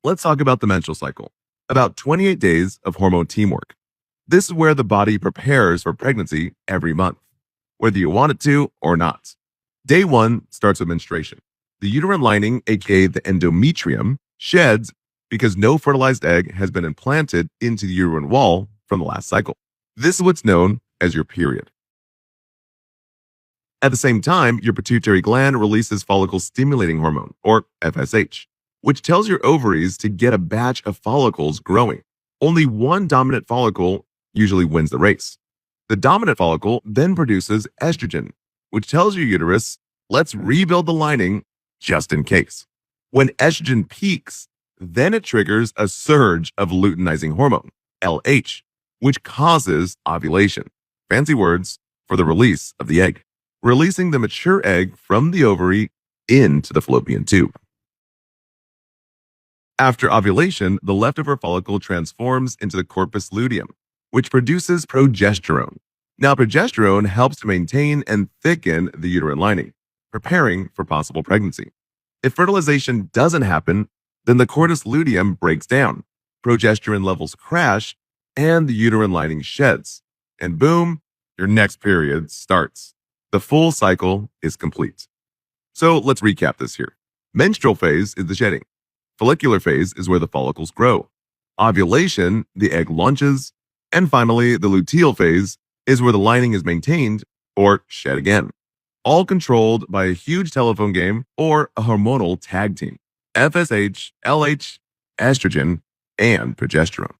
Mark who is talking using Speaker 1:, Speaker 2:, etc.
Speaker 1: Let's talk about the menstrual cycle. About 28 days of hormone teamwork. This is where the body prepares for pregnancy every month, whether you want it to or not. Day one starts with menstruation. The uterine lining, aka the endometrium, sheds because no fertilized egg has been implanted into the uterine wall from the last cycle. This is what's known as your period. At the same time, your pituitary gland releases follicle stimulating hormone, or FSH, which tells your ovaries to get a batch of follicles growing. Only one dominant follicle usually wins the race. The dominant follicle then produces estrogen, which tells your uterus, let's rebuild the lining just in case. When estrogen peaks, then it triggers a surge of luteinizing hormone, LH, which causes ovulation. Fancy words for the release of the egg, releasing the mature egg from the ovary into the fallopian tube. After ovulation, the leftover follicle transforms into the corpus luteum, which produces progesterone. Now, progesterone helps to maintain and thicken the uterine lining, preparing for possible pregnancy. If fertilization doesn't happen, then the corpus luteum breaks down, progesterone levels crash, and the uterine lining sheds. And boom, your next period starts. The full cycle is complete. So let's recap this here. Menstrual phase is the shedding. Follicular phase is where the follicles grow. Ovulation, the egg launches. And finally, the luteal phase is where the lining is maintained or shed again. All controlled by a huge telephone game or a hormonal tag team. FSH, LH, estrogen, and progesterone.